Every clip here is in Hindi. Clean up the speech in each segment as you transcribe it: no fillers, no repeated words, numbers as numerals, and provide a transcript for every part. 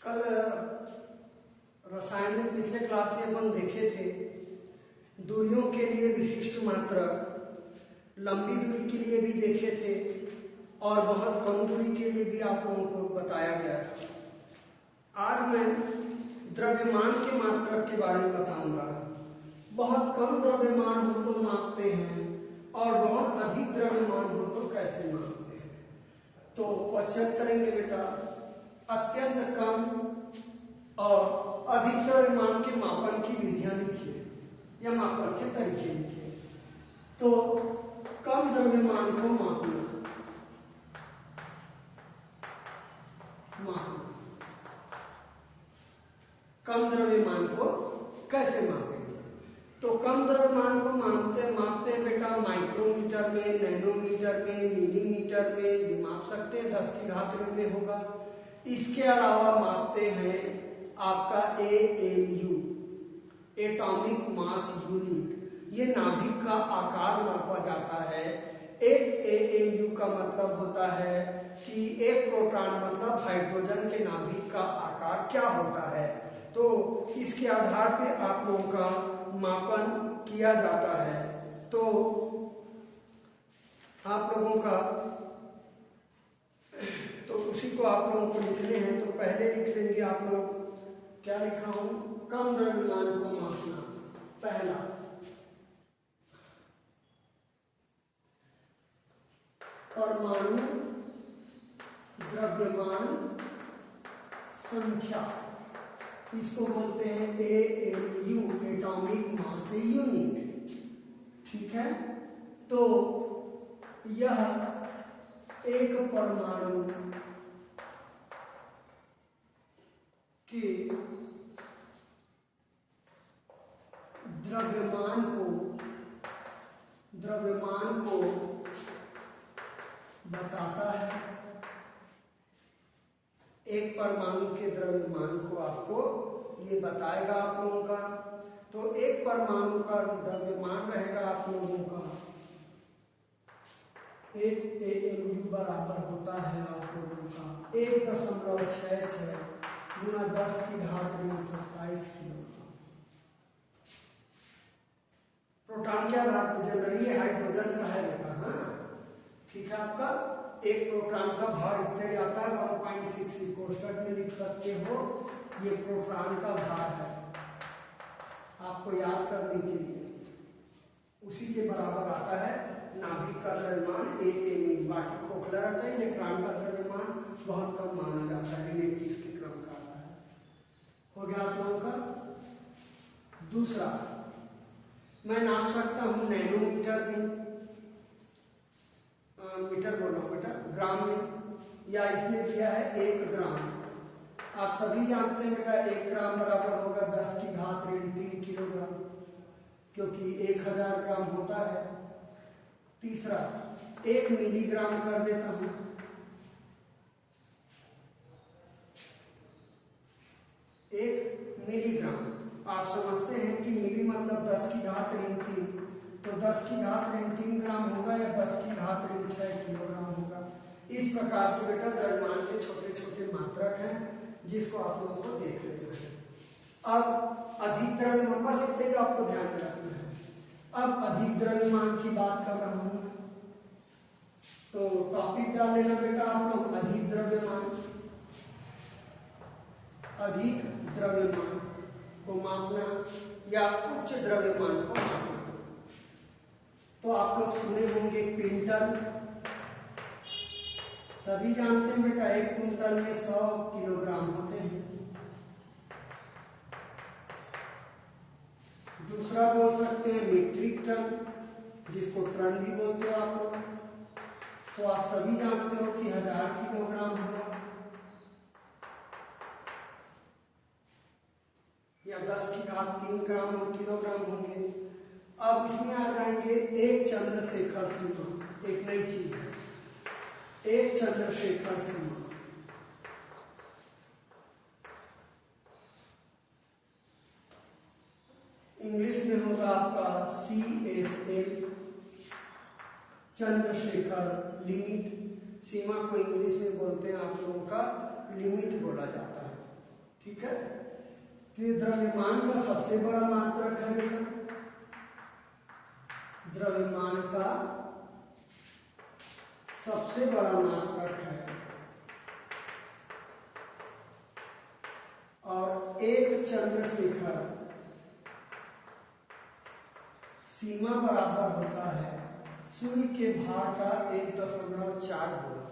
कल रसायन में पिछले क्लास में अपन देखे थे दूरियों के लिए विशिष्ट मात्रक, लंबी दूरी के लिए भी देखे थे और बहुत कम दूरी के लिए भी आप लोगों को बताया गया था। आज मैं द्रव्यमान के मात्रक के बारे में बताऊंगा। बहुत कम द्रव्यमान हो तो मापते हैं और बहुत अधिक द्रव्यमान हो तो कैसे मापते हैं। तो क्वेश्चन करेंगे बेटा, अत्यंत कम और अधिक द्रव्यमान के मापन की विधियां लिखिए या मापन के तरीके लिखिए। तो कम द्रव्यमान को मापना, कम द्रव्यमान को कैसे मापेंगे? तो कम द्रव्यमान को मापते हैं बेटा माइक्रोमीटर में, नैनोमीटर में, मिलीमीटर में, ये माप सकते हैं, 10 की घात ऋण में होगा। इसके अलावा मापते हैं आपका AMU, एटॉमिक मास यूनिट। ये नाभिक का आकार नापा जाता है। एक AMU का मतलब होता है कि एक प्रोटॉन मतलब हाइड्रोजन के नाभिक का आकार क्या होता है। तो इसके आधार पे आप लोगों का मापन किया जाता है। तो आप लोगों का तो उसी को आप लोगों को लिखने हैं। तो पहले लिख लेंगे आप लोग, क्या लिखा हूं, कम द्रव्यमान को मापना। पहला, परमाणु द्रव्यमान संख्या, इसको बोलते हैं AMU, एटॉमिक मास यूनिट। ठीक है, तो यह एक परमाणु के द्रव्यमान को बताता है। एक परमाणु के द्रव्यमान को आपको ये बताएगा आप लोगों का। तो एक परमाणु का द्रव्यमान रहेगा आप लोगों का, एक AMU बराबर होता है आप लोगों का 1.66 गुना 10 की घात ऋण 27 किलोग्राम। प्रोटॉन के आधार पर जनरली हाइड्रोजन का है बेटा, हाँ ठीक है। आपका एक प्रोटॉन का भार इतना आता है 1.6, कोष्ठक में लिख सकते हो, ये प्रोटॉन का भार है आपको याद करने के लिए। उसी के बराबर आता है नाभिक का द्रव्यमान AMU। बाकी खोखला रहता है, इलेक्ट्रॉन का द्रव्यमान बहुत कम माना जाता है, 31 के क्रम का आता है। हो गया आप लोगों का। दूसरा, मैं नाप सकता हूं नैनोमीटर में, मीटर बोल रहा हूं बेटा, ग्राम में, या इसने दिया है 1 ग्राम। आप सभी जानते हैं बेटा 1 ग्राम बराबर होगा 10 की घात ऋण 3 किलोग्राम, क्योंकि 1000 ग्राम होता है। तीसरा, 1 मिलीग्राम कर देता हूं। 1 मिलीग्राम, आप समझते हैं कि मिली मतलब 10 की घात ऋण 3, तो 10 की घात ऋण 3 ग्राम होगा या 10 की घात ऋण 6 किलोग्राम होगा। इस प्रकार से बेटा द्रव्यमान के छोटे छोटे मात्रक हैं जिसको आप लोगों को देख लेना है। अब अधिक द्रव्यमान, बस इतना ही आपको ध्यान में रखना है। अब अधिक द्रव्यमान की बात कर रहा हूं, तो टॉपिक डाल लेना बेटा आप लोग, अधिक द्रव्यमान। अधिक द्रव्यमान को मापना या उच्च द्रव्यमान को मापना। तो आप लोग सुने होंगे क्विंटल, सभी जानते हैं बेटा 1 क्विंटल में 100 किलोग्राम होते हैं। दूसरा बोल सकते हैं मीट्रिक टन, जिसको टन भी बोलते हो आप लोग। तो आप सभी जानते हो कि 1000 किलोग्राम होगा या 10 की घात 3 ग्राम किलोग्राम होंगे। अब इसमें आ जाएंगे एक चंद्रशेखर सीमा, एक नई चीज है, एक चंद्रशेखर सीमा। इंग्लिश में होगा आपका CSL, चंद्रशेखर लिमिट। सीमा को इंग्लिश में बोलते हैं आप लोगों का लिमिट बोला जाता है। ठीक है। तो ये द्रव्यमान का सबसे बड़ा मात्रक है बेटा, द्रव्यमान का सबसे बड़ा मात्रक है। और एक चंद्रशेखर सीमा बराबर होता है सूर्य के भार का 1.4 गुना।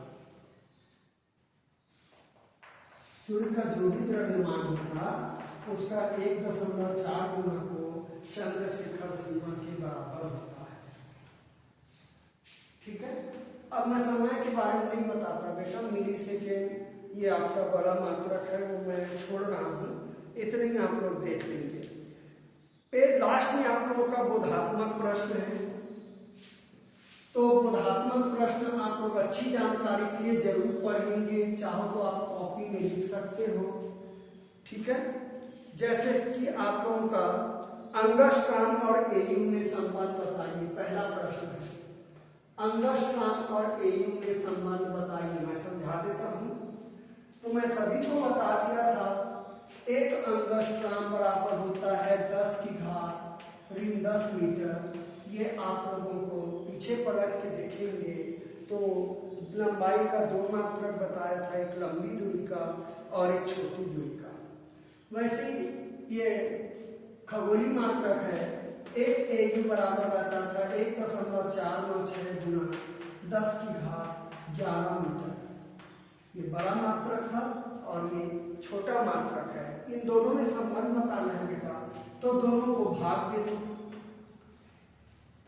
सूर्य का जो भी द्रव्यमान होगा उसका 1.4 गुना को चंद्रशेखर सीमा के बराबर होता है। ठीक है। अब मैं समय के बारे में नहीं बताता बेटा, मिली सेकेंड ये आपका बड़ा मात्रक है, वो मैं छोड़ रहा हूं, इतने ही आप लोग देख लेंगे। फिर लास्ट में आप लोगों का बोधात्मक प्रश्न है। तो बोधात्मक प्रश्न आप लोग अच्छी जानकारी के लिए जरूर पढ़ेंगे, चाहो तो आप कॉपी में लिख सकते हो। ठीक है। जैसे कि आप लोगों का अंगस्ट्राम और एयू में संबंध बताइए, पहला प्रश्न है अंगस्ट्राम और एयू में संबंध बताइए। मैं समझा देता हूं। तो मैं सभी को बता दिया था, एक अंगस्ट्राम बराबर होता है 10⁻10 मीटर। ये आप लोगों को पीछे पलट के देखेंगे तो लंबाई का दो मात्रक बताया था, एक लंबी दूरी का और एक छोटी दूरी का। वैसे ही ये खगोलीय मात्रक है, एक एयू बराबर रहता था 1.496 गुना 10⁻11 मीटर। ये बड़ा मात्रक था और ये छोटा मात्रक है। इन दोनों में संबंध बताना है बेटा, तो दोनों को भाग दे दो।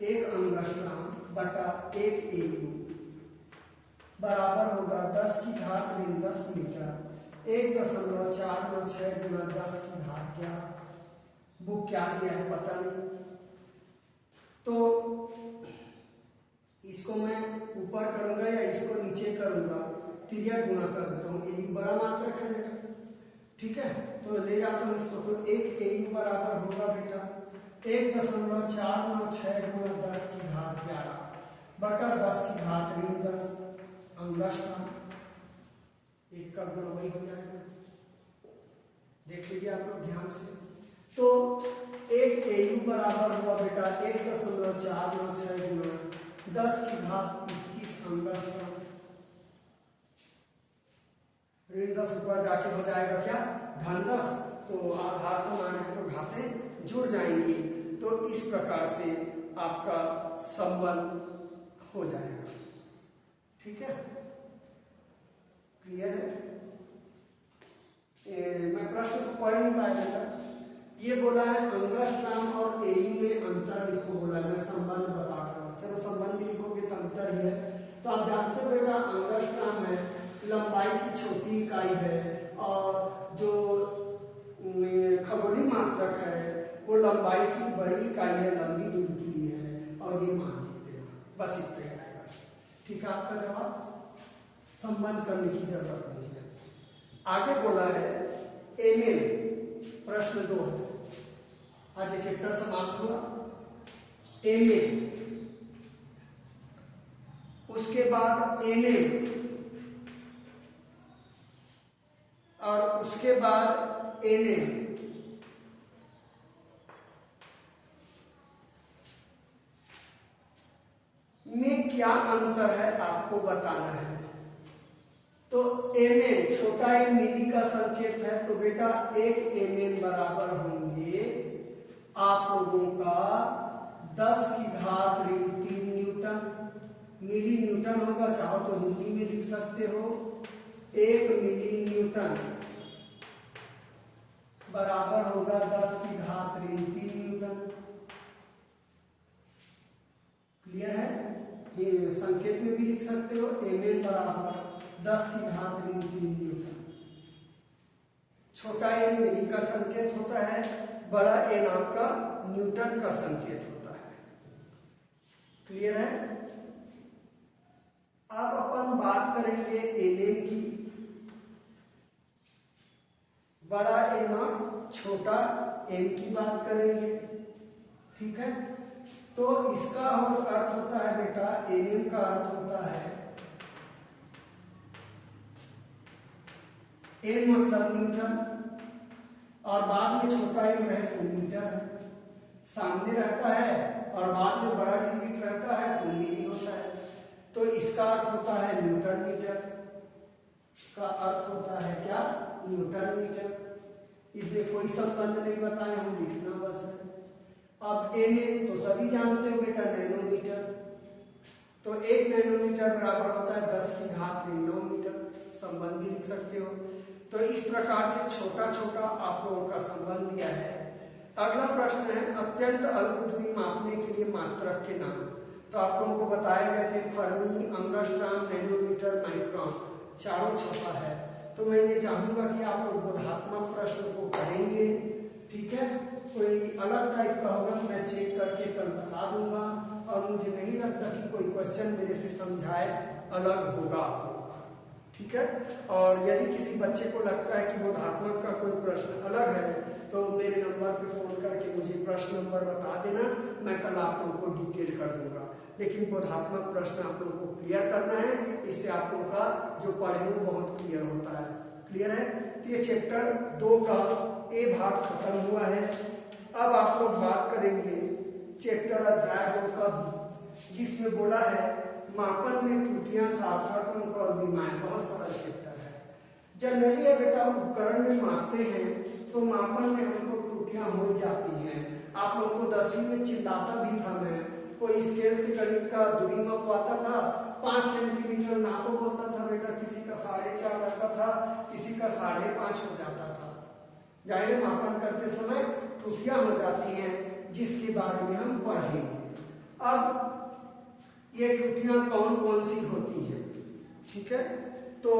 एक अंगस्ट्राम बटा एक एयू बराबर होगा 10⁻10 मीटर। 1.496 गुना 10⁻11। बुक क्या दिया है पता नहीं, तो इसको मैं ऊपर करूंगा या इसको नीचे करूंगा, तिर्यक गुना कर देता हूँ। एयू बड़ा मात्रक है बेटा, ठीक है। तो ले जाता हूँ इसको, तो एक एयू बराबर होगा बेटा 1.496 गुना 10⁻11 बटा 10⁻10 अंगस्ट्राम। एक का गुना वही हो जाएगा, देख लीजिए आप लोग ध्यान से। तो एक एयू बराबर हुआ बेटा 1.496 गुना 10⁻21 अंगस्ट्राम। ऋण 10 ऊपर जाके हो जाएगा क्या, धन 10। तो आधार समान है तो घातें जुड़ जाएंगी। तो इस प्रकार से आपका संबंध हो जाएगा। ठीक है, क्लियर है। मैं प्रश्न पढ़ नहीं पाया बेटा। ये बोला है अंगस्ट्राम और एयू में अंतर लिखो, बोला है, मैं संबंध बता रहा हूँ। चलो संबंध भी लिखोगे तो अंतर ही है। तो आप जानते हो बेटा अंगस्ट्राम है लंबाई की छोटी इकाई है, और जो खगोलीय मात्रक है वो लंबाई की बड़ी इकाई है, लंबी दूरी के लिए है, और ये मान लेते हैं। बस इतना ही आएगा। ठीक है, आपका जवाब, संबंध करने की जरूरत नहीं है। आगे बोला है एमएन, प्रश्न 2 है। आज ये चैप्टर समाप्त हुआ। एमएन, उसके बाद एनएम, और उसके बाद एनएम। में क्या अंतर है आपको बताना है। तो एमएन, छोटा एन मिली का संकेत है, तो बेटा एक एमएन बराबर होंगे आप लोगों का 10⁻³ न्यूटन। मिली न्यूटन होगा, चाहो तो हिंदी में लिख सकते हो। 1 मिली न्यूटन बराबर होगा 10⁻³ न्यूटन। क्लियर है। ये संकेत में भी लिख सकते हो, एमएन बराबर 10⁻³ न्यूटन। छोटा एन मिली का संकेत होता है, बड़ा एन आपका न्यूटन का संकेत होता है। क्लियर है। अब अपन बात करेंगे एनएम की। बड़ा एन और छोटा एन की बात करेंगे। ठीक है, तो इसका अर्थ होता है बेटा, एनएम का अर्थ होता है, एन मतलब न्यूटन, और बाद में छोटा एम रहे तो मीटर है, सामने रहता है और बाद में बड़ा डिजिट रहता है तो मिली होता है। तो इसका अर्थ होता है न्यूटन मीटर, का अर्थ होता है क्या, न्यूटन मीटर। इसमें कोई संबंध नहीं बताए हम, लिखना बस है। अब एन तो सभी जानते हो बेटा, नैनोमीटर। तो 1 नैनोमीटर बराबर होता है 10 की घात 9 मीटर, संबंध भी लिख सकते हो। तो इस प्रकार से छोटा छोटा आप लोगों का संबंध दिया है। अगला प्रश्न है अत्यंत अल्प दूरी मापने के लिए मात्रक के नाम। तो आप लोगों को बताए गए थे फर्मी, अंगस्ट्रॉम, नैनोमीटर, माइक्रोन, चारों छपा है। तो मैं ये चाहूंगा कि आप लोग बोधात्मक प्रश्न को करेंगे, ठीक है। कोई अलग टाइप का होगा मैं चेक करके कल बता दूंगा, और मुझे नहीं लगता कि कोई क्वेश्चन मेरे से समझाए अलग होगा आप लोगों का, ठीक है। और यदि किसी बच्चे को लगता है कि बोधात्मक का कोई प्रश्न अलग है तो मेरे नंबर पे फोन करके मुझे प्रश्न नंबर बता देना, मैं कल आप लोगों को डिटेल कर दूंगा। लेकिन बोधात्मक प्रश्न आप लोगों को क्लियर करना है, इससे आप लोगों का जो पढ़े वो बहुत क्लियर होता है। क्लियर है? तो ये चैप्टर 2 का ए भाग खत्म हुआ है। अब आप लोग बात करेंगे चैप्टर अध्याय 2 का, जिसमें बोला है मापन में त्रुटियां, सार्थक अंक और विमाएं। बहुत सारा चैप्टर है। जनरली बेटा उपकरण में मापते हैं तो मापन में हमको त्रुटियां हो जाती हैं। आप लोग को 10वीं में चिल्लाता भी था मैं, कोई स्केल से गणित का दूरी मपवाता था, 5 सेंटीमीटर नापो बोलता था बेटा, किसी का 4.5 रहता था, किसी का 5.5 हो जाता था। जाहिर मापन करते समय त्रुटियां हो जाती हैं, जिसके बारे में हम पढ़ेंगे। अब ये त्रुटियां कौन कौन सी होती हैं, ठीक है। तो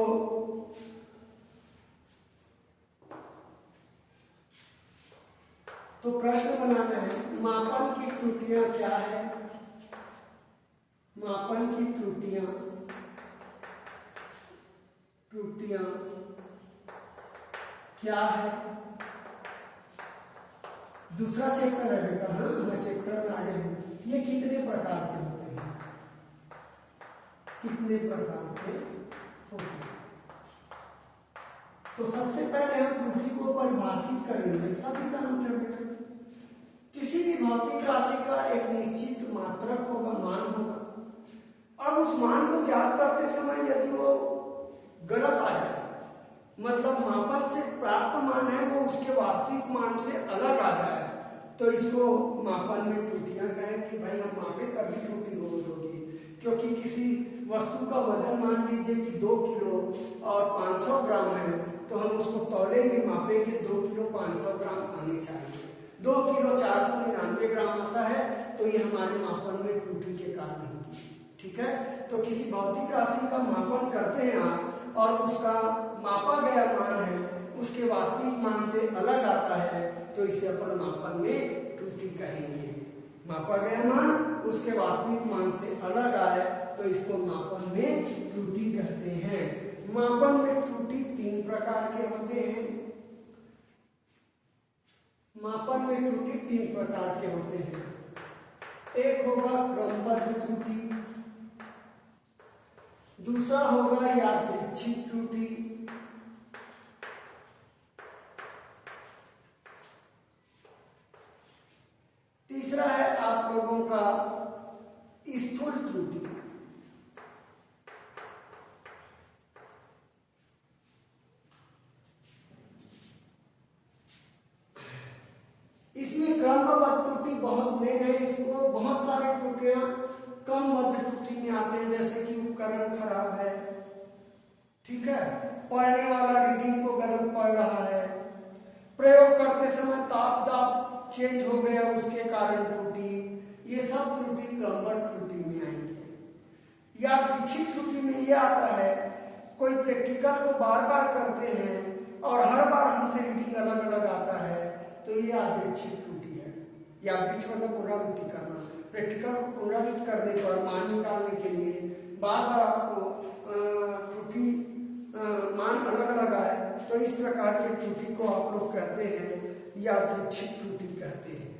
प्रश्न बनाना है मापन की त्रुटियां क्या है। मापन की त्रुटियां क्या है। दूसरा चैप्टर है बेटा, हाँ मैं चैप्टर में आ गए हूं। ये कितने प्रकार के होते हैं, कितने प्रकार के होते हैं। तो सबसे पहले हम त्रुटि को परिभाषित करेंगे। सभी जानते हैं बेटा किसी भी भौतिक राशि का एक निश्चित मात्रक होगा, मान होगा। अब उस मान को ज्ञात करते समय यदि वो गलत आ जाए, मतलब मापन से प्राप्त मान है वो उसके वास्तविक मान से अलग आ जाए, तो इसको मापन में त्रुटियां कहें कि भाई हम मापे तभी त्रुटि होगी। क्योंकि किसी वस्तु का वजन मान लीजिए कि 2 किलो और 500 ग्राम है, तो हम उसको तौलेंगे, मापेंगे 2 किलो 500 ग्राम आने चाहिए। 2 किलो 499 ग्राम आता है, तो ये हमारे मापन में त्रुटि के कारण होगी, ठीक है। तो किसी भौतिक राशि का मापन करते हैं आप और उसका मापा गया मान है उसके वास्तविक मान से अलग आता है, तो इसे अपन मापन में त्रुटि कहेंगे। मापा गया मान उसके वास्तविक मान से अलग आए तो इसको मापन में त्रुटि कहते हैं। मापन में त्रुटि 3 प्रकार के होते हैं। मापन में त्रुटि 3 प्रकार के होते हैं। एक होगा क्रमबद्ध त्रुटि, दूसरा होगा यादृच्छिक त्रुटि, तीसरा है आप लोगों का स्थूल त्रुटि। इसमें क्रमबद्ध त्रुटि बहुत मेन है। इसको बहुत सारे त्रुटियां क्रमबद्ध त्रुटि में आते हैं, जैसे कि उपकरण खराब है, ठीक है, पढ़ने वाला रीडिंग को गलत पढ़ रहा है, प्रयोग करते समय ताप दाब चेंज हो गया उसके कारण त्रुटि, ये सब त्रुटि क्रमबद्ध त्रुटि में आएंगे। या यादृच्छिक त्रुटि में ये आता है कोई प्रैक्टिकल को बार बार करते हैं और हर बार हमसे रीडिंग अलग अलग आता है, तो ये यादृच्छिक त्रुटि है। यादृच्छिक मतलब पुनरावृत्ति करना। प्रैक्टिकल को पुनरावृत्ति करने पर मान निकालने के लिए बार बार आपको त्रुटि मान अलग अलग आए, तो इस प्रकार की त्रुटि को आप लोग कहते हैं यादृच्छिक त्रुटि कहते हैं,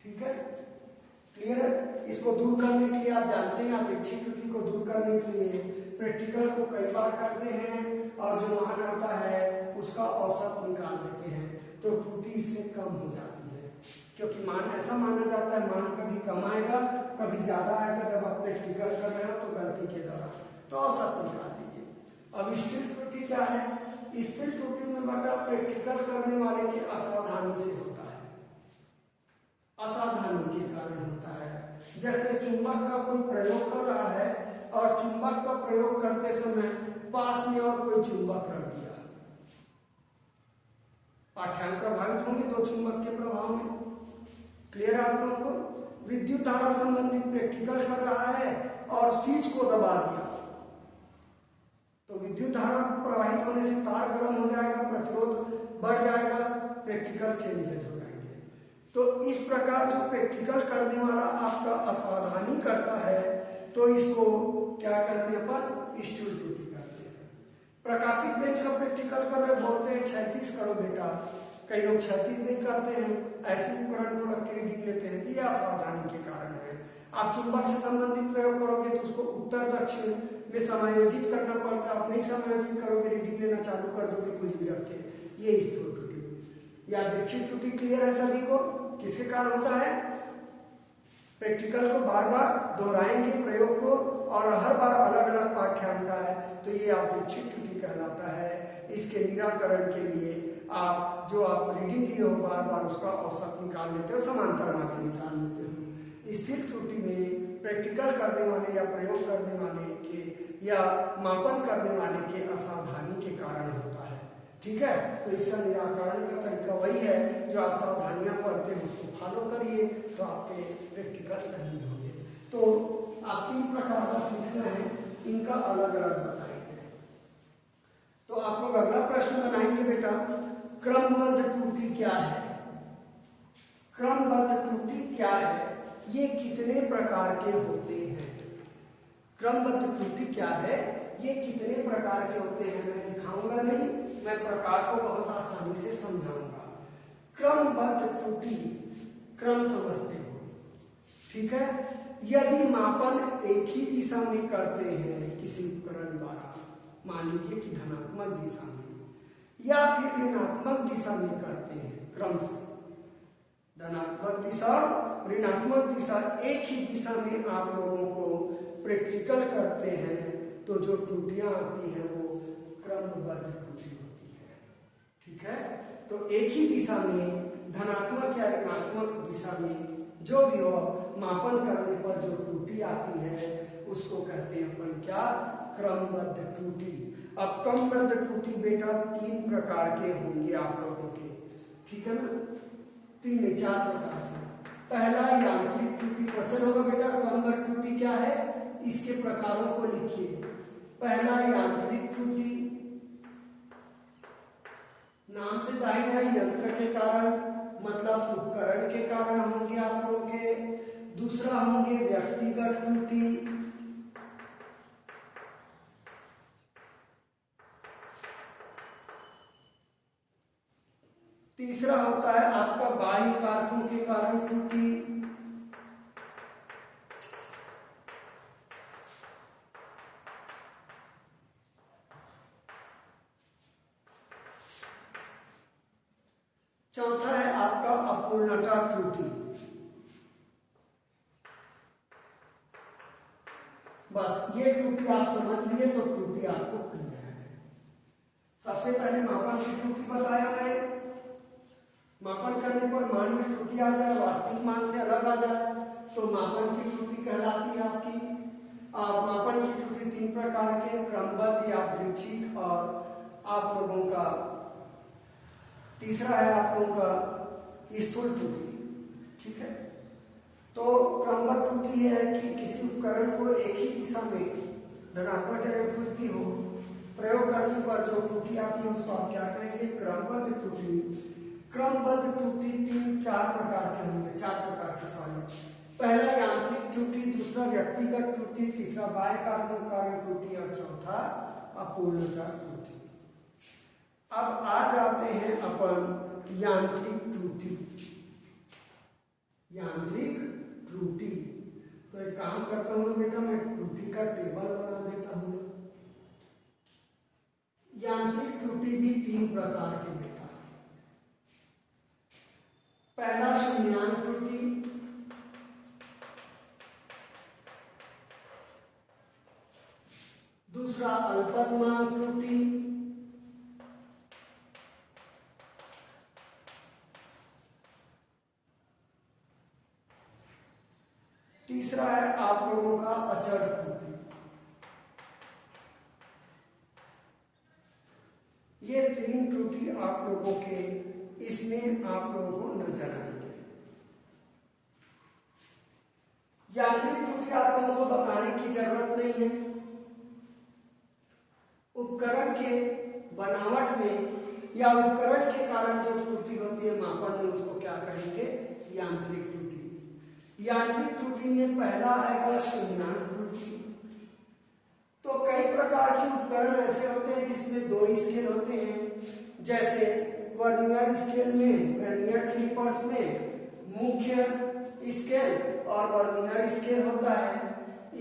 ठीक है। क्लियर है? इसको दूर करने के लिए आप जानते हैं यादृच्छिक त्रुटि को दूर करने के लिए प्रैक्टिकल को कई बार करते हैं और जो मान आता है उसका औसत निकाल देते हैं। तो त्रुटि इससे कम हो जाती है, क्योंकि मान ऐसा माना जाता है मान कभी कम आएगा कभी ज्यादा आएगा। जब आप प्रैक्टिकल कर रहे हो तो गलती के दौरान तो औसत निकाल दीजिए। अब स्थिर त्रुटि क्या है? स्थिर त्रुटि में बेटा प्रैक्टिकल करने वाले के असावधानी से होता है, असावधानी के कारण होता है। जैसे चुंबक का कोई प्रयोग कर रहा है और चुंबक का प्रयोग करते समय पास में और कोई चुंबक रख दिया, पाठ्यांक प्रभावित होंगे दो चुंबक के प्रभाव में। क्लियर है आप लोगों को? विद्युत धारा संबंधित प्रैक्टिकल कर रहा है और स्विच को दबा दिया तो विद्युत धारा प्रवाहित होने से तार गर्म हो जाएगा, प्रतिरोध बढ़ जाएगा, प्रैक्टिकल चेंजेस हो जाएंगे। तो इस प्रकार जो प्रैक्टिकल करने वाला आपका असावधानी करता है तो इसको क्या कहते हैं? अपन स्थिर त्रुटि कहते हैं। प्रकाशित बेंच का प्रैक्टिकल कर रहे बोलते हैं 36 करो बेटा, कई लोग 36 नहीं करते हैं, ऐसे उपकरण को रख के रीडिंग लेते हैं, ये असावधानी के कारण है। आप चुंबक से संबंधित प्रयोग करोगे तो उसको उत्तर दक्षिण में समायोजित करना पड़ता है, आप नहीं समायोजित करोगे रीडिंग लेना चालू कर दोगे कुछ भी रख के, ये स्थिर त्रुटि। यादृच्छिक त्रुटि क्लियर है सभी को? किसके कारण होता है? प्रैक्टिकल को बार बार दोहराएंगे प्रयोग को और हर बार अलग अलग पाठ्यांक का है तो ये यादृच्छिक त्रुटि कहलाता है। इसके निराकरण के लिए आप जो आप रीडिंग लिए हो बार बार उसका औसत निकाल लेते हो, समांतर माध्य निकाल लेते हो। स्थिर त्रुटि में प्रैक्टिकल करने वाले या प्रयोग करने वाले के या मापन करने वाले के असावधानी के कारण होता है। ठीक है, तो इसका निराकरण का तरीका वही है जो आप सावधानियां पढ़ते हो उसको फॉलो करिए तो आपके प्रैक्टिकल सही होंगे। तो आप 3 प्रकार का सीखना है, इनका अलग अलग बताएंगे। तो आप लोग अगला प्रश्न बनाएंगे बेटा, क्रमबद्ध त्रुटि क्या है? क्रमबद्ध त्रुटि क्या है? ये कितने प्रकार के होते हैं? क्रमबद्ध त्रुटि क्या है? ये कितने प्रकार के होते हैं? मैं दिखाऊंगा नहीं, मैं प्रकार को बहुत आसानी से समझाऊंगा। क्रमबद्ध त्रुटि, क्रम समझते हो, ठीक है? यदि मापन एक ही दिशा में करते हैं किसी उपकरण द्वारा, मान लीजिए कि धनात्मक दिशा में या फिर ऋणात्मक दिशा में करते हैं, क्रम से धनात्मक दिशा ऋणात्मक दिशा एक ही दिशा में आप लोगों को प्रैक्टिकल करते हैं तो जो त्रुटियां आती हैं वो क्रमबद्ध त्रुटि होती है। ठीक है, तो एक ही दिशा में धनात्मक या ऋणात्मक दिशा में जो भी हो मापन करने पर जो त्रुटि आती है उसको कहते हैं अपन क्या? क्रमबद्ध त्रुटि। अब क्रमबद्ध त्रुटि बेटा 3 प्रकार के होंगे आप लोगों के, ठीक है ना? 3 नहीं 4 प्रकार के। पहला यांत्रिक त्रुटि। क्वेश्चन होगा बेटा क्रमबद्ध त्रुटि क्या है, इसके प्रकारों को लिखिए। पहला यांत्रिक त्रुटि, नाम से जाहिर है यंत्र के कारण मतलब उपकरण के कारण होंगे आप लोगों के। दूसरा होंगे व्यक्तिगत त्रुटि, तीसरा होता है आपका बाह्य कारकों के कारण त्रुटि, चौथा है आपका अपूर्णता त्रुटि। बस ये त्रुटि आप समझ लिए तो त्रुटि आपको क्लियर है। सबसे पहले मापन की त्रुटि बताया मैं, मापन करने पर मान में त्रुटि आ जाए, वास्तविक मान से अलग आ जाए तो मापन की त्रुटि कहलाती है आपकी। मापन की त्रुटि 3 प्रकार के, क्रमबद्ध, यादृच्छिक और आप लोगों का तीसरा है आप लोगों का स्थूल त्रुटि। ठीक है, तो क्रमबद्ध त्रुटि है कि किसी उपकरण को एक ही दिशा में धनात्मक या ऋणात्मक भी हो प्रयोग करने पर जो त्रुटि आती है उसको आप क्या कहेंगे? क्रमबद्ध त्रुटि। क्रमबद्ध त्रुटि 3-4 प्रकार के होंगे, 4 प्रकार के सॉरी। पहला यांत्रिक त्रुटि, दूसरा व्यक्तिगत त्रुटि, तीसरा बाह्य कारकों के कारण त्रुटि और चौथा अपूर्णता त्रुटि। अब आ जाते हैं अपन यांत्रिक त्रुटि। यांत्रिक त्रुटि, तो एक काम करता हूं बेटा मैं त्रुटि का टेबल बना देता हूं। यांत्रिक त्रुटि भी 3 प्रकार के बेटा, दूसरा अल्पतमांक त्रुटि, तीसरा है आप लोगों का अचर त्रुटि। ये तीन त्रुटि आप लोगों के इसमें आप लोगों को नजर आएंगे। यांत्रिक त्रुटि आप लोगों को बताने की जरूरत नहीं है। उपकरण के बनावट में या उपकरण के कारण जो त्रुटि होती है मापन में, उसको क्या कहेंगे? यांत्रिक त्रुटि। यांत्रिक त्रुटि में पहला आएगा शून्यांक त्रुटि। तो कई प्रकार के उपकरण ऐसे होते हैं जिसमें दो स्केल होते हैं, जैसे वर्नियर स्केल में, वर्नियर कैलिपर्स में मुख्य स्केल और वर्नियर स्केल होता है।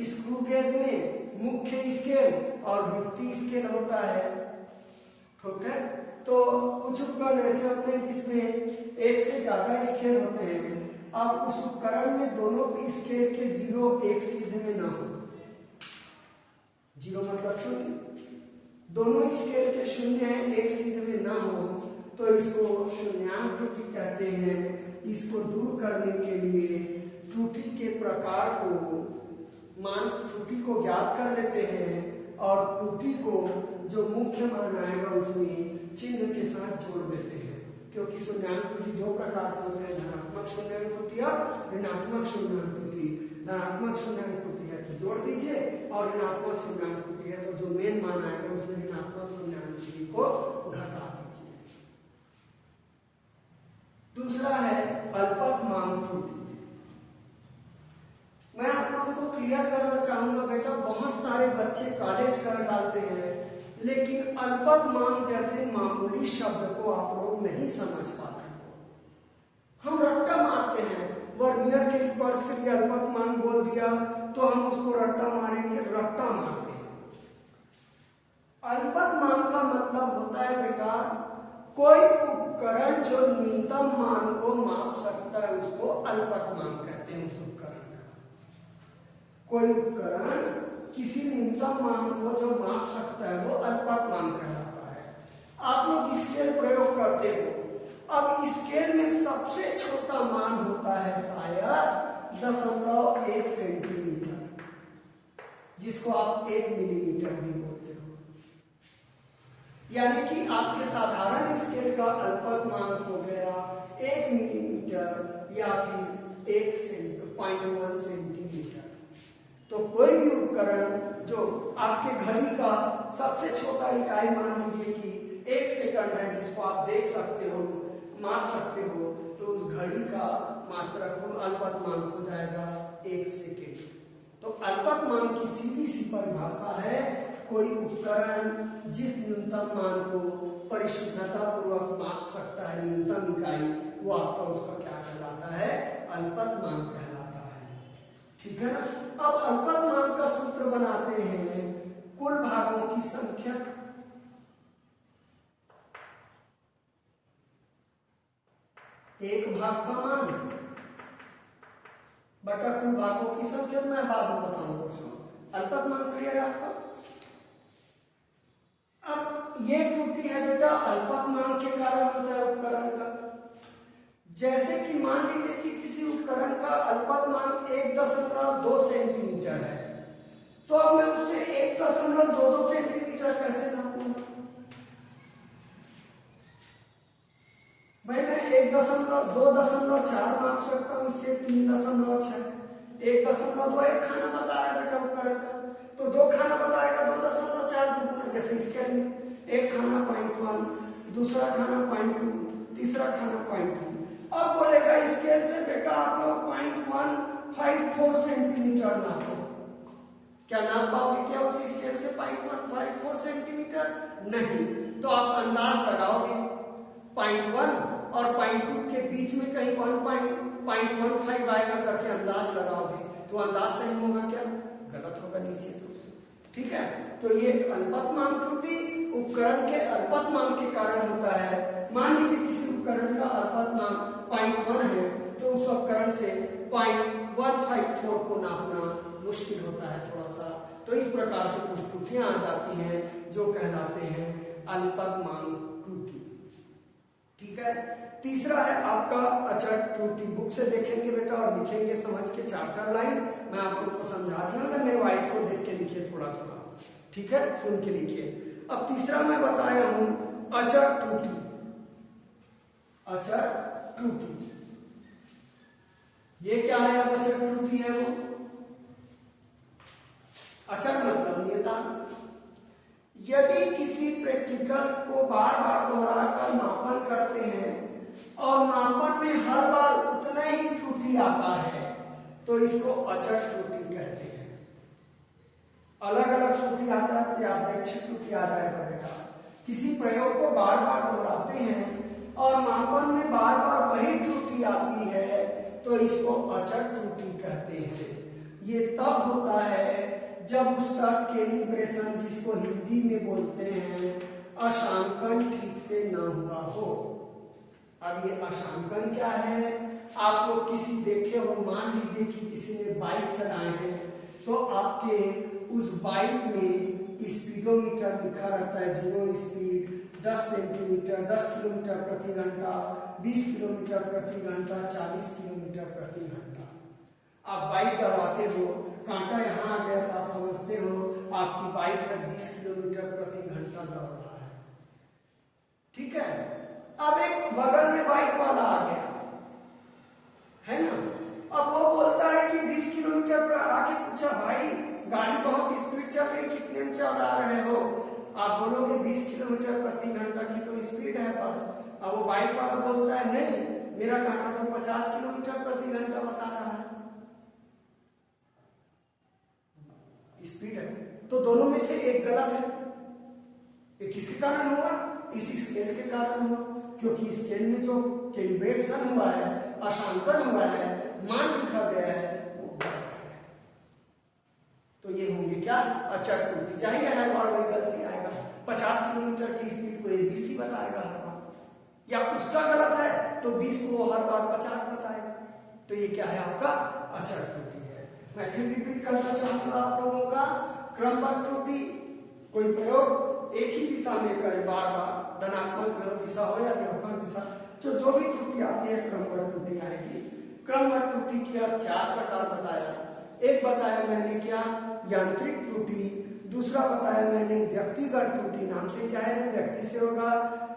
स्क्रू गेज में मुख्य स्केल और वृत्तीय स्केल होता है। ठीक है, तो कुछ उपकरण ऐसे होते हैं जिसमें एक से ज्यादा स्केल होते हैं। अब उस उपकरण में दोनों स्केल के जीरो एक सीधे में ना हो, जीरो मतलब शून्य, दोनों स्केल के शून्य हैं एक सीधे में ना हो, तो इसको शून्यांक त्रुटि कहते हैं। इसको दूर करने के लिए त्रुटि के प्रकार को मान त्रुटि को ज्ञात कर लेते हैं और त्रुटि को जो मुख्य मान आएगा उसमें चिन्ह के साथ जोड़ देते हैं। क्योंकि शून्यांक त्रुटि दो प्रकार के होते हैं, धनात्मक शून्यांक त्रुटि और ऋणात्मक शून्यांक त्रुटि। धनात्मक शून्यांक त्रुटि है तो जोड़ दीजिए और ऋणात्मक शून्यांक त्रुटि है तो जो मेन मान आएगा उसमें ऋणात्मक शून्यांक त्रुटि को घटा दीजिए। दूसरा है अल्पतमांक त्रुटि। मैं आप लोगों को क्लियर करना चाहूंगा बेटा, बहुत सारे बच्चे कॉलेज कर डालते हैं लेकिन अल्पतमांक जैसे मामूली शब्द को आप लोग नहीं समझ पाते हो। हम रट्टा मारते हैं, वर्नियर कैलिपर्स के लिए अल्पतमांक बोल दिया तो हम उसको रट्टा मारेंगे, रट्टा मारते हैं। अल्पतमांक का मतलब होता है बेटा कोई उपकरण जो न्यूनतम मान को माप सकता है उसको अल्पतमांक कहते हैं। उस उपकरण का कोई उपकरण किसी न्यूनतम मान को जो माप सकता है वो अल्पतमांक कहलाता है। आप लोग स्केल प्रयोग करते हो, अब स्केल में सबसे छोटा मान होता है शायद 0.1 सेंटीमीटर, जिसको आप 1 मिलीमीटर भी बोलते हो। यानी कि आपके साधारण स्केल का अल्पतमांक हो गया 1 मिलीमीटर या फिर 1.1 सेंटीमीटर। तो कोई भी उपकरण जो आपके घड़ी का सबसे छोटा इकाई मान लीजिए कि 1 सेकंड है, जिसको आप देख सकते हो, माप सकते हो, तो उस घड़ी का मात्रक अल्पतमांक हो जाएगा 1 सेकेंड। तो अल्पतमांक की सीधी सी परिभाषा है कोई उपकरण जिस न्यूनतम मान को परिशुद्धता पूर्वक माप सकता है, न्यूनतम इकाई, वो आपका उसका क्या कहलाता है? अल्पतमांक कहलाता है। ठीक है ना। अब अल्पतमांक का सूत्र बनाते हैं कुल भागों की संख्या, एक भाग का मान बटा कुल भागों की संख्या। मैं बाद में बताऊंगा उसको। अल्पतमांक क्लियर है आपका? अब ये त्रुटि है बेटा अल्पतमांक के कारण होता है उपकरण का। जैसे कि मान लीजिए कि किसी उपकरण का अल्पतमांक 1.2 सेंटीमीटर है, तो अब मैं उससे 1.22 सेंटीमीटर कैसे नापूंगा? भाई मैं 2.4 माप सकता हूँ, इससे 3.6, 1.2 एक खाना बता रहा है बेटा उपकरण का, तो 2 खाना बताएगा 2.4 दुगुना। जैसे स्केल में एक खाना 0.1, दूसरा खाना 0.2, तीसरा खाना 0.2। अब बोलेगा स्केल से बेटा आप लोग 0.154 सेंटीमीटर नापो। क्या नाप पाओगे क्या उस स्केल से 0.154 सेंटीमीटर? नहीं। तो आप अंदाज लगाओगे 0.1 और 0.2 के बीच में कहीं 1.15 आएगा करके अंदाज लगाओगे, तो अंदाज सही होगा क्या? गलत होगा निश्चित रूप से। ठीक है, तो ये अल्पतमांक त्रुटि उपकरण के अल्पतमांक के कारण होता है। मान लीजिए किसी उपकरण का अल्पतमांक 0.1 है, तो उस उपकरण से 0.154 को नापना मुश्किल होता है थोड़ा सा, तो इस प्रकार से कुछ त्रुटियां आ जाती हैं जो कहलाते हैं अल्पतमांक त्रुटि। ठीक है। तीसरा है आपका अचर त्रुटि। बुक से देखेंगे बेटा और लिखेंगे समझ के 4-4 लाइन। मैं आप लोग को समझा दिया या मेरे वॉइस को देख के लिखिए थोड़ा थोड़ा, ठीक है, सुन के लिखिए। अब तीसरा मैं बताया हूं अचर त्रुटि। अचर त्रुटि ये क्या है? अब अचर त्रुटि है वो अचर मतलब नियतांक। यदि किसी प्रैक्टिकल को बार बार दोहराकर मापन करते हैं और मापन में हर बार उतना ही त्रुटि आता है तो इसको अचर त्रुटि कहते हैं। अलग अलग त्रुटि आता है तो यादृच्छिक त्रुटि आ जाएगा बेटा। किसी प्रयोग को बार बार दोहराते हैं और मापन में बार बार वही त्रुटि आती है तो इसको अचर त्रुटि कहते हैं। ये तब होता है जब उसका कैलिब्रेशन, जिसको हिंदी में बोलते हैं अंशांकन, ठीक से न हुआ हो। अब ये अंशांकन क्या है? आप लोग किसी देखे हो, मान लीजिए कि किसी ने बाइक चलाए हैं तो आपके उस बाइक में स्पीडोमीटर लिखा रहता है, 0 स्पीड, 10 सेंटीमीटर, 10 किलोमीटर प्रति घंटा, 20 किलोमीटर प्रति घंटा, 40 किलोमीटर प्रति घंटा। आप बाइक दबाते हो, कांटा यहाँ आ गया तो आप समझते हो आपकी बाइक है 20 किलोमीटर प्रति घंटा दौड़ रहा है। ठीक है। अब एक बगल में बाइक वाला आ गया है ना, अब वो बोलता है कि 20 किलोमीटर पर, आके पूछा भाई गाड़ी बहुत स्पीड चल रही, कितने में चला रहे हो? आप बोलोगे 20 किलोमीटर प्रति घंटा की तो स्पीड है बस। अब वो बाइक वाला बोलता है नहीं, मेरा कांटा तो 50 किलोमीटर प्रति घंटा बता रहा है, स्पीड है। तो दोनों में से एक गलत है। ये किसी कारण हुआ? इसी स्केल के कारण हुआ, क्योंकि स्केल में जो कैलिब्रेशन हुआ है, अंशांकन हुआ है, मान लिखा गया है, वो गलत है। तो ये होंगे क्या? अचर त्रुटि। जाहिर है और वही गलती आएगा। 50 किलोमीटर की स्पीड को 20 बताएगा हर बार, या उसका गलत है तो 20 को हर बार 50 बताएगा। तो ये क्या है? आपका अचर त्रुटि है। मैं फिर रिपीट करना चाहूंगा आप लोगों का। क्रमबद्ध त्रुटि, कोई प्रयोग एक ही दिशा में करे बार बार, धनात्मक दिशा हो या ऋणात्मक दिशा, जो भी त्रुटि आती है क्रमबद्ध त्रुटि आएगी। क्रमबद्ध त्रुटि के 4 प्रकार बताया। एक बताया मैंने क्या? यांत्रिक त्रुटि। दूसरा बताया मैंने व्यक्तिगत त्रुटि, नाम से जाहिर है व्यक्ति से होगा।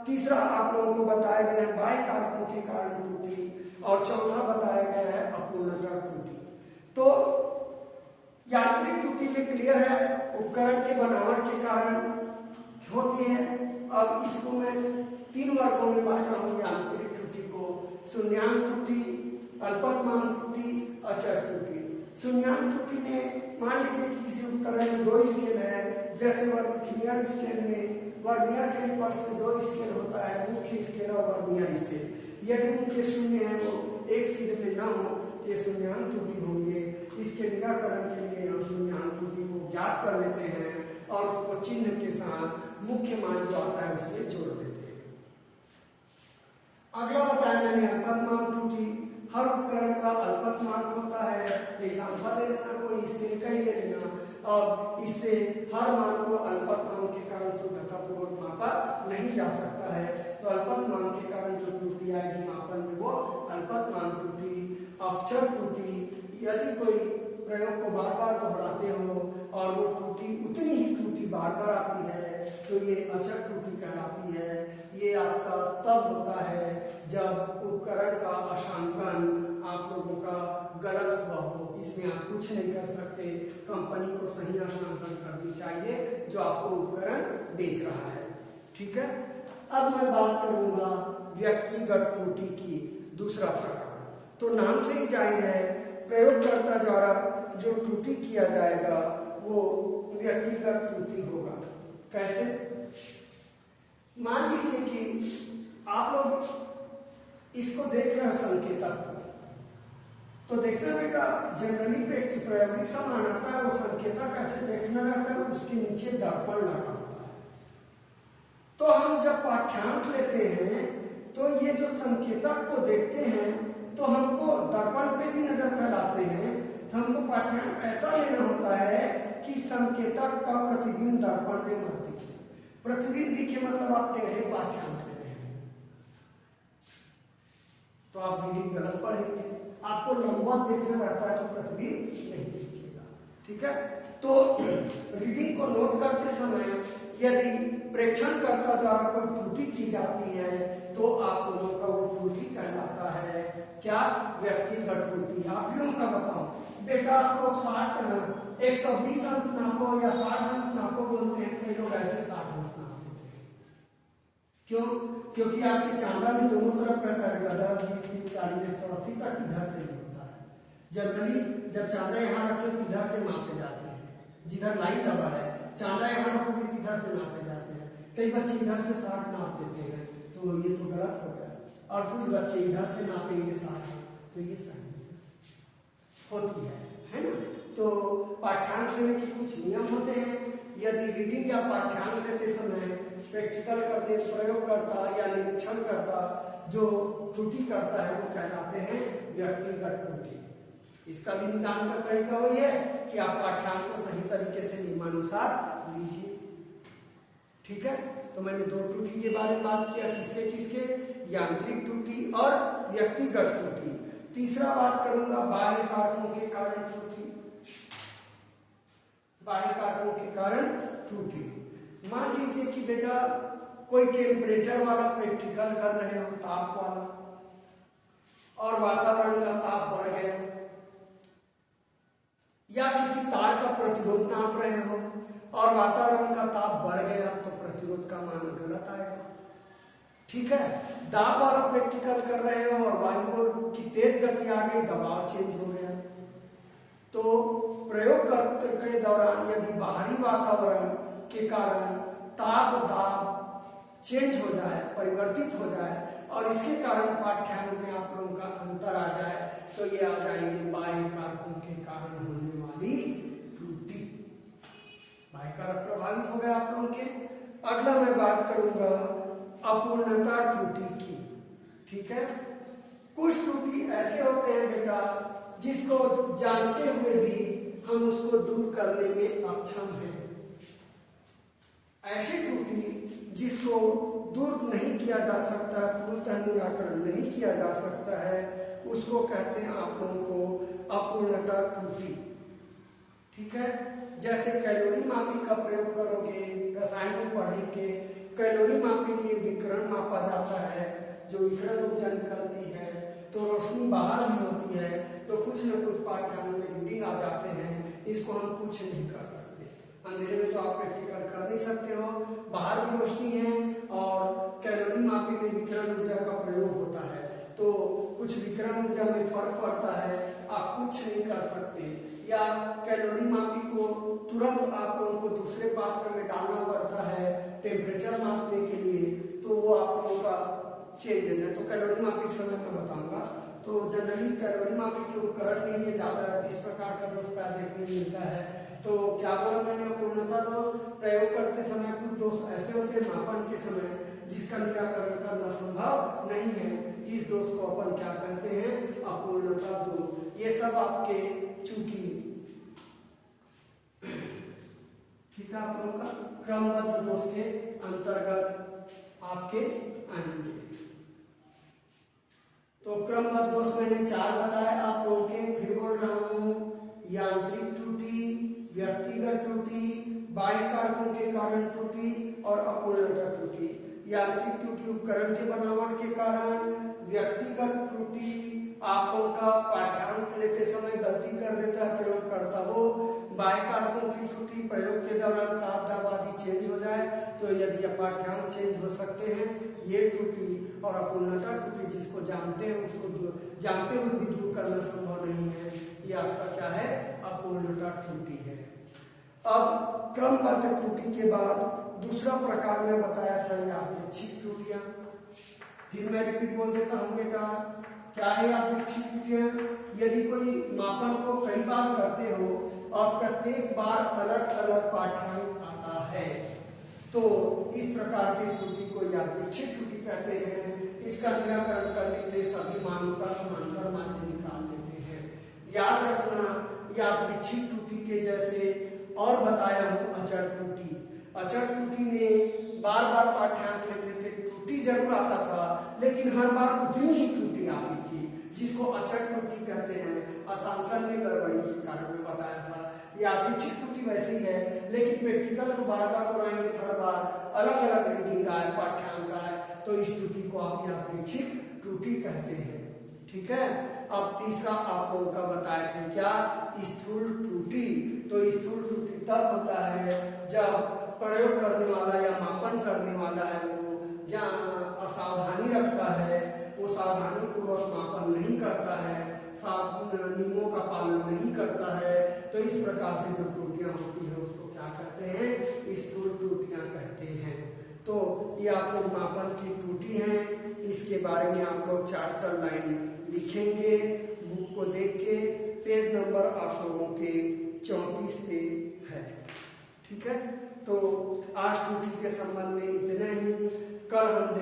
तीसरा आप लोगों को बताया गया है बाह्य कारकों के कारण त्रुटि, और चौथा बताया गया है अपूर्णता त्रुटि। तो यांत्रिक त्रुटि में क्लियर है, उपकरण के बनावट के कारण होती है। अब इसको मैं 3 वर्गों में बांट रहा हूं यांत्रिक त्रुटि को। शून्यांक त्रुटि, अल्पतमांक त्रुटि, अचर त्रुटि। शून्यांक त्रुटि में मान लीजिए कि किसी उपकरण में 2 स्केल है, जैसे वर्नियर स्केल में, वर्नियर कैलिपर्स में 2 स्केल होता है, मुख्य स्केल और वर्नियर स्केल। यदि उनके शून्य है वो एक सीध में न हो, ये शून्यांक त्रुटि होंगे। इसके निराकरण के लिए हम शून्यांक त्रुटि को ज्ञात कर लेते हैं और उसको चिन्ह के साथ मुख्य मान जो आता है उसमें जोड़ देते हैं। अगला बताया मैंने अल्पतमांक त्रुटि। हर उपकरण का अल्पतमांक होता है, एग्जाम्पल ले लेना, कोई स्केल का ही ले लेना। अब इससे हर मान को अल्पतमांक के कारण शुद्धतापूर्वक मापा नहीं जा सकता है, तो अल्पतमांक के कारण जो त्रुटि आएगी मापन में वो अल्पतमांक त्रुटि। अक्षर त्रुटि, यदि कोई प्रयोग को बार बार दोहराते हो और वो त्रुटि उतनी ही त्रुटि बार बार आती है तो ये अचर त्रुटि कहलाती है। ये आपका तब होता है जब उपकरण का अंशांकन आप लोगों का गलत हुआ हो। इसमें आप कुछ नहीं कर सकते, कंपनी को सही अंशांकन करनी चाहिए जो आपको उपकरण बेच रहा है। ठीक है। अब मैं बात करूंगा व्यक्तिगत त्रुटि की, दूसरा प्रकार। तो नाम से ही जाहिर है प्रयोगकर्ता द्वारा जो त्रुटि किया जाएगा वो व्यक्तिगत त्रुटि होगा। कैसे? मान लीजिए कि आप लोग इसको देख रहे हो संकेतक, तो देखना बेटा जनरली प्रायोगिक सामान आता है, वो संकेतक ऐसे देखना रहता है, उसके नीचे दर्पण लगा होता है। तो हम जब पाठ्यांक लेते हैं तो ये जो संकेतक को देखते हैं तो हमको दर्पण पे भी नजर फैलाते हैं, तो हमको पाठ्यांक ऐसा लेना होता है कि संकेतक का प्रतिबिंब दर्पण में मत दिखे। प्रतिबिंब दिखे मतलब आप टेढ़े पाठ्यांक ले रहे हैं तो आप रीडिंग गलत पढ़ेंगे। आपको लंबा देखना रहता है तो प्रतिबिंब नहीं दिखेगा। ठीक है, तो रीडिंग को नोट करते समय यदि प्रेक्षणकर्ता द्वारा कोई त्रुटि की जाती है तो आप लोगों का वो त्रुटि कहलाता है क्या? व्यक्तिगत त्रुटि। आप लोगों का बताओ बेटा, आप लोग 120 अंक नापो या 60 अंक नापो बोलते हैं, कई लोग ऐसे 60 अंक नाप देते हैं। क्यों? क्योंकि आपके चांदा में दोनों तरफ रहता है, 10, 20, 40, 180 तक इधर से भी होता है। जनरली जब चांदा यहाँ रखे तो इधर से मापे जाते हैं, जिधर लाइन दबा है चांदा यहाँ रखोगे तो इधर से नापे जाते हैं। कई बच्चे इधर से 60 नाप देते हैं तो ये तो गलत हो गया, और कुछ बच्चे इधर से नापेंगे 60 तो ये सही होती है ना। तो पाठ्यांक लेने के कुछ नियम होते हैं। यदि रीडिंग या पाठ्यांक लेते समय प्रैक्टिकल करते प्रयोग करता या निरीक्षण करता जो त्रुटि करता है वो कहलाते हैं व्यक्तिगत त्रुटि। इसका भी निदान का तरीका वही है कि आप पाठ्यांक को सही तरीके से नियमानुसार लीजिए। ठीक है, तो मैंने दो त्रुटि के बारे में बात किया, किसके किसके? यांत्रिक त्रुटि और व्यक्तिगत त्रुटि। तीसरा बात करूंगा बाह्य कारकों के कारण त्रुटि। बाह्य कारकों के कारण त्रुटि, मान लीजिए कि बेटा कोई टेम्परेचर वाला प्रैक्टिकल कर रहे हो, ताप वाला, और वातावरण का ताप बढ़ गया, या किसी तार का प्रतिरोध नाप रहे हो और वातावरण का ताप बढ़ गया तो प्रतिरोध का मान गलत आएगा। ठीक है, दाब वाला प्रैक्टिकल कर रहे हो और वायु की तेज गति आ गई, दबाव चेंज हो गया, तो प्रयोग करते के दौरान यदि बाहरी वातावरण के कारण ताप दाब चेंज हो जाए, परिवर्तित हो जाए और इसके कारण पाठ्यांक में आप लोगों का अंतर आ जाए तो ये आ जाएंगे बाह्य कारकों के कारण होने वाली त्रुटि। बाह्य कारक प्रभावित हो गए आप लोगों के। अगला मैं बात करूंगा अपूर्णता त्रुटि की। ठीक है, कुछ त्रुटि ऐसे होते हैं बेटा जिसको जानते हुए भी हम उसको दूर करने में अक्षम हैं। ऐसी त्रुटि जिसको दूर नहीं किया जा सकता, पूर्णतः निराकरण नहीं किया जा सकता है, उसको कहते हैं आप लोगों को अपूर्णता त्रुटि। ठीक है, जैसे कैलोरी मापी का प्रयोग करोगे, रसायन में पढ़ेंगे, कैलोरी मापी के लिए विकिरण मापा जाता है, जो विकिरण ऊर्जा निकलती है तो रोशनी बाहर भी होती है, तो कुछ न कुछ पाठ्यांक में रीडिंग आ जाते हैं, इसको हम कुछ नहीं कर सकते। अंधेरे में तो आप प्रैक्टिकल कर नहीं सकते हो, बाहर भी रोशनी है और कैलोरी मापी में विकिरण ऊर्जा का प्रयोग होता है, तो कुछ विकिरण ऊर्जा में फर्क पड़ता है, आप कुछ नहीं कर सकते। या कैलोरी मापी को तुरंत आप लोगों को दूसरे पात्र में डालना पड़ता है टेम्परेचर मापने के लिए, तो वो आप लोगों का चेंजेस है। तो कैलोरी मापी के समय मैं बताऊंगा। तो जनरली कैलोरी मापी के उपकरण नहीं है, ज्यादा इस प्रकार का दोष देखने को मिलता है। तो क्या बोला मैंने, अपूर्णता दोष प्रयोग करते समय कुछ दोष ऐसे होते हैं मापन के समय जिसका निराकरण करना संभव नहीं है, इस दोष को अपन क्या कहते हैं, अपूर्णता दोष। ये सब आपके चूंकि ठीक है आप लोगों का क्रमबद्ध दोष के अंतर्गत आपके आएंगे। तो क्रमबद्ध दोष मैंने 4 बताया आप लोगों के, फिर बोल रहा हूं, यांत्रिक त्रुटि, व्यक्तिगत त्रुटि, बाह्य कारकों के कारण त्रुटि और अपूर्णता त्रुटि। यांत्रिक त्रुटि उपकरण के बनावट के कारण, व्यक्तिगत त्रुटि आप लोगों का पाठ्यांक लेते समय गलती कर देता है प्रयोग करता हो, बाह्य कारकों की त्रुटि प्रयोग के दौरान ताप दाब आदि चेंज हो जाए तो यदि पाठ्यांक चेंज हो सकते हैं, ये त्रुटि। और अपूर्णता त्रुटि जिसको जानते हैं उसको जानते हुए भी दूर करना संभव नहीं है, ये आपका क्या है, अपूर्णता त्रुटि है। अब क्रमबद्ध त्रुटि के बाद दूसरा प्रकार में बताया था यादृच्छिक त्रुटियां। फिर मैं रिपीट बोल देता हूं बेटा, क्या है यादृच्छिक त्रुटियां? यदि कोई मापन को कई बार करते हो और प्रत्येक बार अलग अलग पाठ्यांक आता है तो इस प्रकार की त्रुटि को यादृच्छिक त्रुटि कहते हैं। इसका निराकरण करने के लिए सभी मानों का समांतर माध्य निकाल देते हैं। याद रखना, यादृच्छिक त्रुटि के जैसे और बताया हूँ अचर त्रुटि। अचर त्रुटि में बार बार पाठ्यांक लेते थे, त्रुटि जरूर आता था लेकिन हर बार उतनी ही त्रुटि आती थी, जिसको अचर त्रुटि कहते हैं। असांकलन में गड़बड़ी के कारण में बताया था। ये यादृच्छिक त्रुटि वैसी है, लेकिन प्रैक्टिकल को बार बार दोहराएंगे, हर बार अलग अलग रीडिंग का है, पाठ्यांक का है, तो इस त्रुटि को आप यादृच्छिक त्रुटि कहते हैं। ठीक है। अब तीसरा आप लोगों का बताए थे क्या, स्थूल त्रुटि। तो स्थूल त्रुटि तब होता है जब प्रयोग करने वाला या मापन करने वाला है वो जहाँ असावधानी रखता है, वो सावधानी पूर्वक मापन नहीं करता है, नियमों का पालन नहीं करता है, तो इस प्रकार से जो त्रुटियां होती है उसको क्या कहते हैं, स्थूल त्रुटियां कहते हैं। तो ये आप लोग मापन की त्रुटि है, इसके बारे में आप लोग 4 लाइन लिखेंगे बुक को देख के। पेज नंबर आप लोगों के 34 पे है। ठीक है। तो आज त्रुटि के संबंध में इतना ही। कल हम